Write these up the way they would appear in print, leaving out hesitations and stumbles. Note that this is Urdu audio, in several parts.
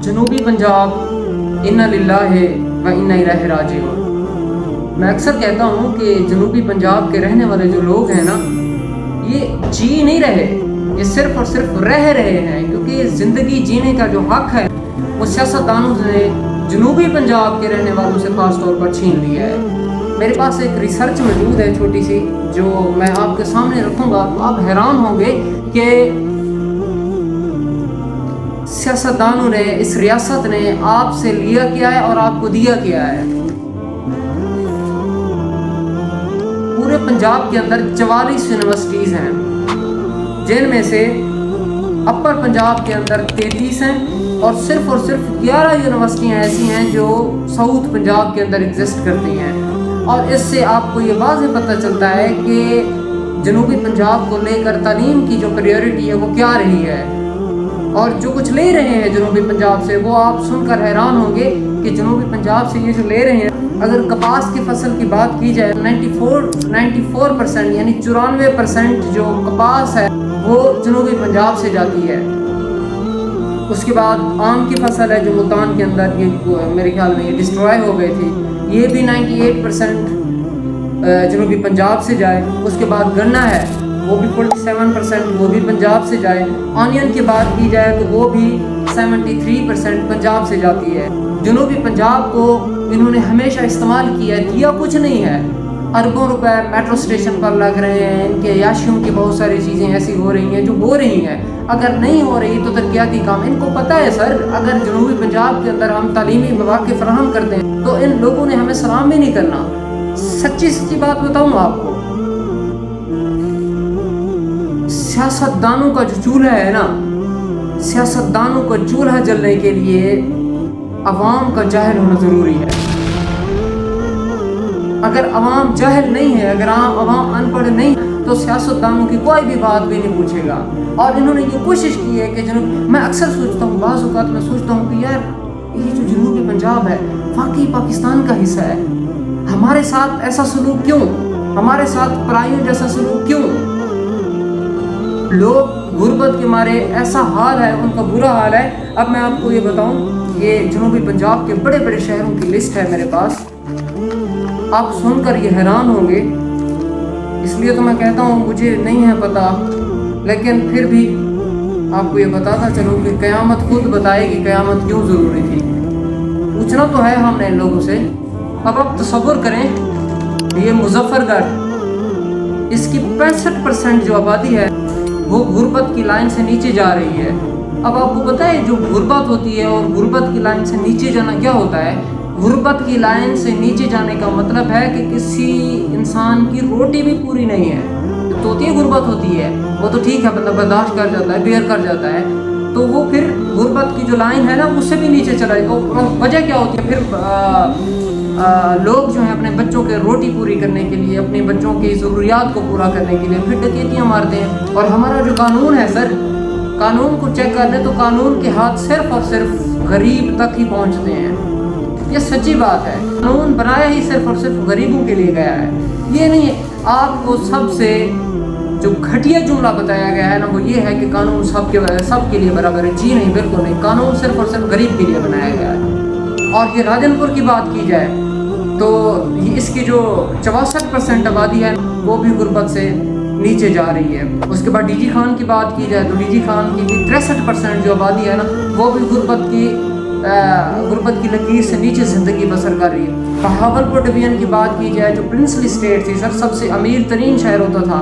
جنوبی پنجاب انا للہ و انا الیہ راجعون۔ میں اکثر کہتا ہوں کہ جنوبی پنجاب کے رہنے والے جو لوگ ہیں نا، یہ جی نہیں رہے، یہ صرف اور صرف رہ رہے ہیں، کیونکہ زندگی جینے کا جو حق ہے وہ سیاستدانوں نے جنوبی پنجاب کے رہنے والوں سے خاص طور پر چھین لیا ہے۔ میرے پاس ایک ریسرچ موجود ہے چھوٹی سی، جو میں آپ کے سامنے رکھوں گا، تو آپ حیران ہوں گے کہ سیاستدانوں نے، اس ریاست نے آپ سے لیا کیا ہے اور آپ کو دیا کیا ہے۔ پورے پنجاب کے اندر 44 یونیورسٹیز ہیں، جن میں سے اپر پنجاب کے اندر 33 ہیں، اور صرف 11 یونیورسٹیاں ایسی ہیں جو ساؤتھ پنجاب کے اندر ایگزسٹ کرتی ہیں۔ اور اس سے آپ کو یہ واضح پتہ چلتا ہے کہ جنوبی پنجاب کو لے کر تعلیم کی جو پریورٹی ہے وہ کیا رہی ہے، اور جو کچھ لے رہے ہیں جنوبی پنجاب سے وہ آپ سن کر حیران ہوں گے کہ جنوبی پنجاب سے یہ جو لے رہے ہیں، اگر کپاس کی فصل کی بات کی جائے 94% یعنی 94% جو کپاس ہے وہ جنوبی پنجاب سے جاتی ہے۔ اس کے بعد آم کی فصل ہے جو ملتان کے اندر، یہ میرے خیال میں یہ ڈسٹرائے ہو گئی تھی، یہ بھی 98% جنوبی پنجاب سے جائے۔ اس کے بعد گنا ہے، وہ بھی 47% وہ بھی پنجاب سے جائے۔ آنین کی بات کی جائے تو وہ بھی 73% پنجاب سے جاتی ہے۔ جنوبی پنجاب کو انہوں نے ہمیشہ استعمال کیا ہے، دیا کچھ نہیں ہے۔ اربوں روپے میٹرو اسٹیشن پر لگ رہے ہیں، ان کے عیاشیوں کی بہت ساری چیزیں ایسی ہو رہی ہیں جو ہو رہی ہیں، اگر نہیں ہو رہی تو ترقیاتی کام ان کو پتہ ہے سر، اگر جنوبی پنجاب کے اندر ہم تعلیمی مواقع فراہم کرتے ہیں تو ان لوگوں نے ہمیں سلام بھی نہیں کرنا۔ سچی بات بتاؤں آپ کو، سیاستدانوں کا جو چولہا ہے نا، سیاستدانوں کا چولہا جلنے کے لیے عوام کا جاہل ہونا ضروری ہے۔ اگر عوام جاہل نہیں ہے، اگر عوام ان پڑھ نہیں تو سیاستدانوں کی کوئی بھی بات بھی نہیں پوچھے گا۔ اور انہوں نے یہ کوشش کی ہے کہ میں اکثر سوچتا ہوں، بعض اوقات میں سوچتا ہوں کہ یار یہ جو جنوبی پنجاب ہے واقعی پاکستان کا حصہ ہے، ہمارے ساتھ ایسا سلوک کیوں، ہمارے ساتھ پرائیوں جیسا سلوک کیوں؟ لوگ غربت کے مارے ایسا حال ہے، ان کا برا حال ہے۔ اب میں آپ کو یہ بتاؤں، یہ جنوبی پنجاب کے بڑے بڑے شہروں کی لسٹ ہے میرے پاس، آپ سن کر یہ حیران ہوں گے، اس لیے تو میں کہتا ہوں مجھے نہیں ہے پتہ، لیکن پھر بھی آپ کو یہ بتاتا چلوں کہ قیامت خود بتائے گی قیامت کیوں ضروری تھی۔ پوچھنا تو ہے ہم نے ان لوگوں سے۔ اب آپ تصور کریں، یہ مظفر گڑھ، اس کی 65% جو آبادی ہے وہ غربت کی لائن سے نیچے جا رہی ہے۔ اب آپ کو پتہ ہے جو غربت ہوتی ہے اور غربت کی لائن سے نیچے جانا کیا ہوتا ہے؟ غربت کی لائن سے نیچے جانے کا مطلب ہے کہ کسی انسان کی روٹی بھی پوری نہیں ہے۔ تو ہوتی ہے غربت ہوتی ہے، وہ تو ٹھیک ہے، مطلب برداشت کر جاتا ہے، بیئر کر جاتا ہے، تو وہ پھر غربت کی جو لائن ہے نا اس سے بھی نیچے چلا جائے۔ اور وجہ کیا ہوتی ہے پھر؟ لوگ جو ہیں اپنے بچوں کے روٹی پوری کرنے کے لیے، اپنے بچوں کی ضروریات کو پورا کرنے کے لیے پھر ڈکیتیاں مارتے ہیں۔ اور ہمارا جو قانون ہے سر، قانون کو چیک کر لیں تو قانون کے ہاتھ صرف اور صرف غریب تک ہی پہنچتے ہیں۔ یہ سچی بات ہے، قانون بنایا ہی صرف اور صرف غریبوں کے لیے گیا ہے۔ یہ نہیں ہے، آپ کو سب سے جو گھٹیا جملہ بتایا گیا ہے نا وہ یہ ہے کہ قانون سب کے لیے برابر ہے۔ جی نہیں، بالکل نہیں، قانون صرف اور صرف غریب کے لیے بنایا گیا ہے۔ اور یہ راجن پور کی بات کی جائے تو اس کی جو 64% آبادی ہے وہ بھی غربت سے نیچے جا رہی ہے۔ اس کے بعد ڈی جی خان کی بات کی جائے تو ڈی جی خان کی بھی 63% جو آبادی ہے نا وہ بھی غربت کی لکیر سے نیچے زندگی بسر کر رہی ہے۔ بہاولپور ڈویژن کی بات کی جائے جو پرنسلی اسٹیٹ تھی سر، سب سے امیر ترین شہر ہوتا تھا،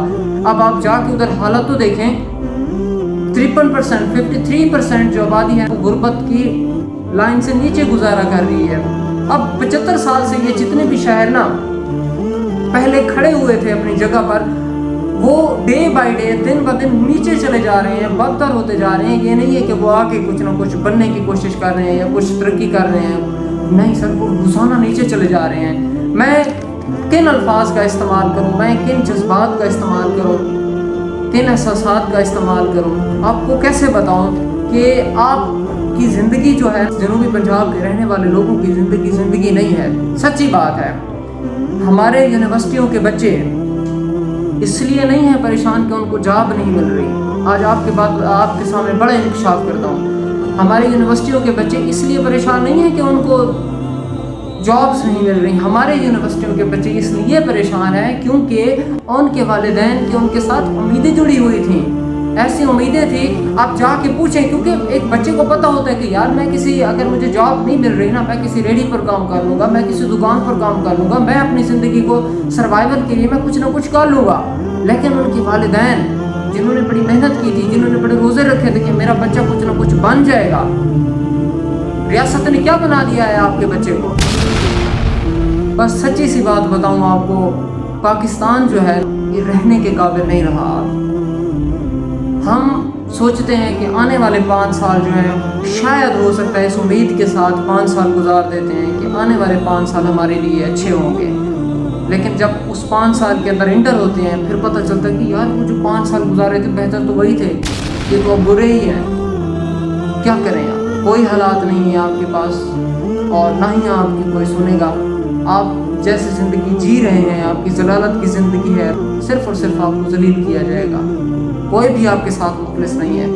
اب آپ جا کے ادھر حالت تو دیکھیں، 53% جو آبادی ہے وہ غربت کی لائن سے نیچے گزارا کر رہی ہے۔ اب 75 سال سے یہ جتنے بھی شہر نا پہلے کھڑے ہوئے تھے اپنی جگہ پر، وہ ڈے بائی ڈے، دن بہ دن نیچے چلے جا رہے ہیں، بدتر ہوتے جا رہے ہیں۔ یہ نہیں ہے کہ وہ آ کے کچھ نہ کچھ بننے کی کوشش کر رہے ہیں یا کچھ ترقی کر رہے ہیں، نہیں سر، وہ روزانہ نیچے چلے جا رہے ہیں۔ میں کن الفاظ کا استعمال کروں، میں کن جذبات کا استعمال کروں، کن احساسات کا استعمال کروں، آپ کو کیسے بتاؤں کہ آپ کی زندگی جو ہے جنوبی پنجاب کے رہنے والے لوگوں کی زندگی نہیں ہے۔ سچی بات ہے، ہمارے یونیورسٹیوں کے بچے اس لیے نہیں ہیں پریشان کہ ان کو جاب نہیں مل رہی۔ آج آپ کے سامنے بڑا انکشاف کرتا ہوں، ہماری یونیورسٹیوں کے بچے اس لیے پریشان نہیں ہیں کہ ان کو جابس نہیں مل رہی، ہمارے یونیورسٹیوں کے بچے اس لیے پریشان ہیں کیونکہ ان کے والدین کے ان کے ساتھ امیدیں جڑی ہوئی تھیں، ایسی امیدیں تھیں. آپ جا کے پوچھیں، کیونکہ ایک بچے کو پتہ ہوتا ہے کہ یار میں اگر مجھے جاب نہیں مل رہی نا، میں کسی ریڈی پر کام کر لوں گا، میں کسی دکان پر کام کر لوں گا، میں اپنی زندگی کو سروائیول کے لیے میں کچھ نہ کچھ کر لوں گا. لیکن ان کے والدین جنہوں نے بڑی محنت کی تھی، جنہوں نے بڑے روزے رکھے تھے کہ میرا بچہ کچھ نہ کچھ بن جائے گا، ریاست نے کیا بنا دیا ہے آپ کے بچے کو. بس سچی سی بات بتاؤں آپ کو، پاکستان جو ہے یہ رہنے کے قابل نہیں رہا. ہم سوچتے ہیں کہ آنے والے 5 سال جو ہیں شاید ہو سکتا ہے، اس امید کے ساتھ 5 سال گزار دیتے ہیں کہ آنے والے 5 سال ہمارے لیے اچھے ہوں گے. لیکن جب اس 5 سال کے اندر انٹر ہوتے ہیں پھر پتہ چلتا ہے کہ یار وہ جو 5 سال گزارے تھے بہتر تو وہی تھے، یہ تو اب برے ہی ہیں. کیا کریں آپ، کوئی حالات نہیں ہے آپ کے پاس اور نہ ہی آپ کی کوئی سنے گا. آپ جیسے زندگی جی رہے ہیں، آپ کی ضلالت کی زندگی ہے، صرف اور صرف آپ کو ذلیل کیا جائے گا. کوئی بھی آپ کے ساتھ مخلص نہیں ہے.